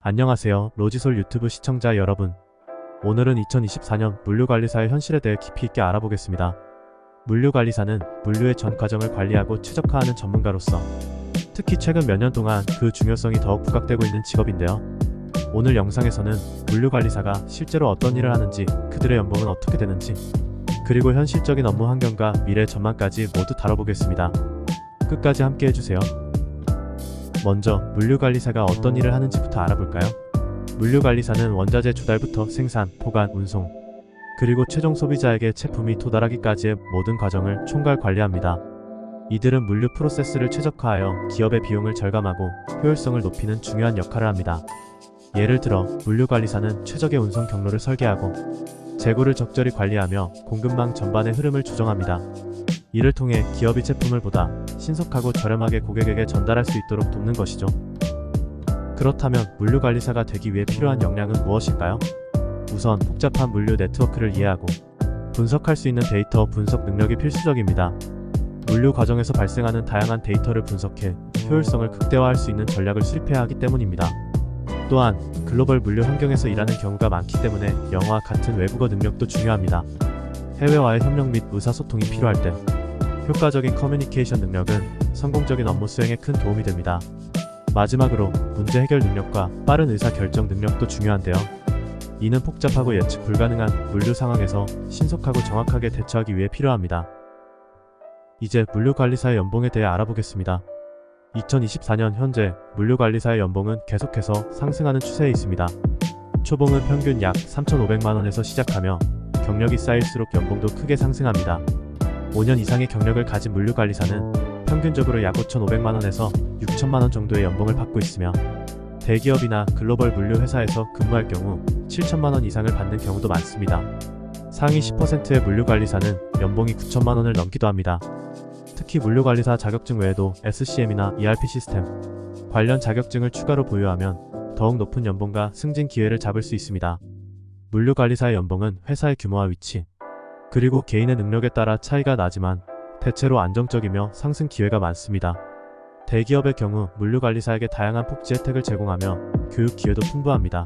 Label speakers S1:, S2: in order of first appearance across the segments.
S1: 안녕하세요. 로지솔 유튜브 시청자 여러분. 오늘은 2024년 물류관리사의 현실에 대해 깊이 있게 알아보겠습니다. 물류관리사는 물류의 전 과정을 관리하고 최적화하는 전문가로서 특히 최근 몇 년 동안 그 중요성이 더욱 부각되고 있는 직업인데요. 오늘 영상에서는 물류관리사가 실제로 어떤 일을 하는지, 그들의 연봉은 어떻게 되는지, 그리고 현실적인 업무 환경과 미래 전망까지 모두 다뤄보겠습니다. 끝까지 함께 해주세요. 먼저 물류관리사가 어떤 일을 하는지부터 알아볼까요? 물류관리사는 원자재 조달부터 생산, 보관, 운송, 그리고 최종 소비자에게 제품이 도달하기까지의 모든 과정을 총괄 관리합니다. 이들은 물류 프로세스를 최적화하여 기업의 비용을 절감하고 효율성을 높이는 중요한 역할을 합니다. 예를 들어 물류관리사는 최적의 운송 경로를 설계하고 재고를 적절히 관리하며 공급망 전반의 흐름을 조정합니다. 이를 통해 기업이 제품을 보다 신속하고 저렴하게 고객에게 전달할 수 있도록 돕는 것이죠. 그렇다면 물류관리사가 되기 위해 필요한 역량은 무엇일까요? 우선 복잡한 물류 네트워크를 이해하고 분석할 수 있는 데이터 분석 능력이 필수적입니다. 물류 과정에서 발생하는 다양한 데이터를 분석해 효율성을 극대화할 수 있는 전략을 수립해야 하기 때문입니다. 또한 글로벌 물류 환경에서 일하는 경우가 많기 때문에 영어와 같은 외국어 능력도 중요합니다. 해외와의 협력 및 의사소통이 필요할 때 효과적인 커뮤니케이션 능력은 성공적인 업무 수행에 큰 도움이 됩니다. 마지막으로 문제 해결 능력과 빠른 의사결정 능력도 중요한데요. 이는 복잡하고 예측 불가능한 물류 상황에서 신속하고 정확하게 대처하기 위해 필요합니다. 이제 물류관리사의 연봉에 대해 알아보겠습니다. 2024년 현재 물류관리사의 연봉은 계속해서 상승하는 추세에 있습니다. 초봉은 평균 약 3,500만원에서 시작하며 경력이 쌓일수록 연봉도 크게 상승합니다. 5년 이상의 경력을 가진 물류관리사는 평균적으로 약 5,500만원에서 6천만원 정도의 연봉을 받고 있으며 대기업이나 글로벌 물류 회사에서 근무할 경우 7천만원 이상을 받는 경우도 많습니다. 상위 10%의 물류관리사는 연봉이 9천만원을 넘기도 합니다. 특히 물류관리사 자격증 외에도 SCM이나 ERP 시스템 관련 자격증을 추가로 보유하면 더욱 높은 연봉과 승진 기회를 잡을 수 있습니다. 물류관리사의 연봉은 회사의 규모와 위치, 그리고 개인의 능력에 따라 차이가 나지만 대체로 안정적이며 상승 기회가 많습니다. 대기업의 경우 물류관리사에게 다양한 복지 혜택을 제공하며 교육 기회도 풍부합니다.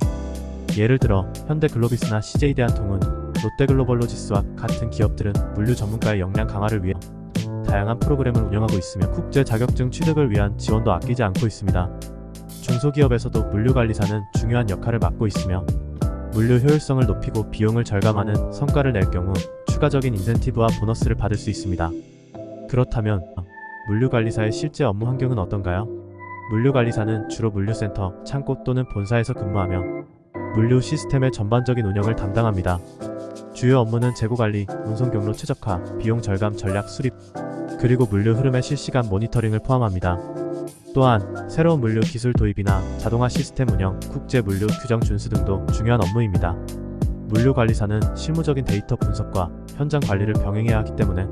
S1: 예를 들어 현대글로비스나 CJ대한통운, 롯데글로벌로지스와 같은 기업들은 물류 전문가의 역량 강화를 위해 다양한 프로그램을 운영하고 있으며 국제 자격증 취득을 위한 지원도 아끼지 않고 있습니다. 중소기업에서도 물류관리사는 중요한 역할을 맡고 있으며 물류 효율성을 높이고 비용을 절감하는 성과를 낼 경우 추가적인 인센티브와 보너스를 받을 수 있습니다. 그렇다면 물류관리사의 실제 업무 환경은 어떤가요? 물류관리사는 주로 물류센터, 창고 또는 본사에서 근무하며 물류 시스템의 전반적인 운영을 담당합니다. 주요 업무는 재고관리, 운송경로 최적화, 비용 절감 전략 수립, 그리고 물류 흐름의 실시간 모니터링을 포함합니다. 또한 새로운 물류 기술 도입이나 자동화 시스템 운영, 국제 물류 규정 준수 등도 중요한 업무입니다. 물류관리사는 실무적인 데이터 분석과 현장 관리를 병행해야 하기 때문에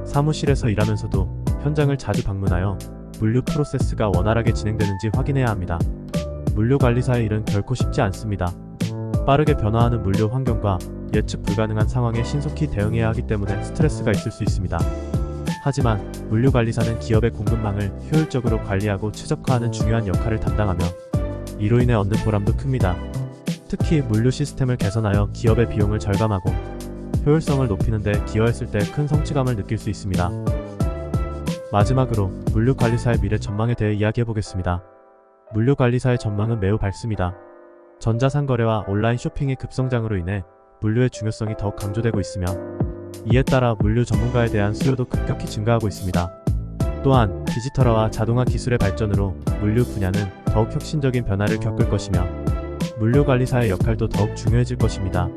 S1: 사무실에서 일하면서도 현장을 자주 방문하여 물류 프로세스가 원활하게 진행되는지 확인해야 합니다. 물류관리사의 일은 결코 쉽지 않습니다. 빠르게 변화하는 물류 환경과 예측 불가능한 상황에 신속히 대응해야 하기 때문에 스트레스가 있을 수 있습니다. 하지만 물류관리사는 기업의 공급망을 효율적으로 관리하고 최적화하는 중요한 역할을 담당하며 이로 인해 얻는 보람도 큽니다. 특히 물류 시스템을 개선하여 기업의 비용을 절감하고 효율성을 높이는 데 기여했을 때 큰 성취감을 느낄 수 있습니다. 마지막으로 물류관리사의 미래 전망에 대해 이야기해보겠습니다. 물류관리사의 전망은 매우 밝습니다. 전자상거래와 온라인 쇼핑의 급성장으로 인해 물류의 중요성이 더욱 강조되고 있으며 이에 따라 물류 전문가에 대한 수요도 급격히 증가하고 있습니다. 또한 디지털화와 자동화 기술의 발전으로 물류 분야는 더욱 혁신적인 변화를 겪을 것이며 물류관리사의 역할도 더욱 중요해질 것입니다.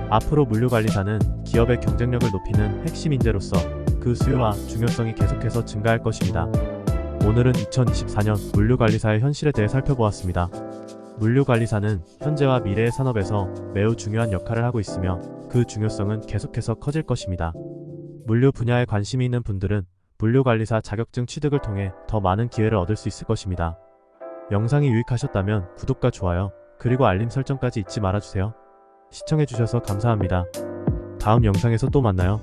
S1: 앞으로 물류관리사는 기업의 경쟁력을 높이는 핵심 인재로서 그 수요와 중요성이 계속해서 증가할 것입니다. 오늘은 2024년 물류관리사의 현실에 대해 살펴보았습니다. 물류관리사는 현재와 미래의 산업에서 매우 중요한 역할을 하고 있으며 그 중요성은 계속해서 커질 것입니다. 물류 분야에 관심이 있는 분들은 물류관리사 자격증 취득을 통해 더 많은 기회를 얻을 수 있을 것입니다. 영상이 유익하셨다면 구독과 좋아요, 그리고 알림 설정까지 잊지 말아주세요. 시청해주셔서 감사합니다. 다음 영상에서 또 만나요.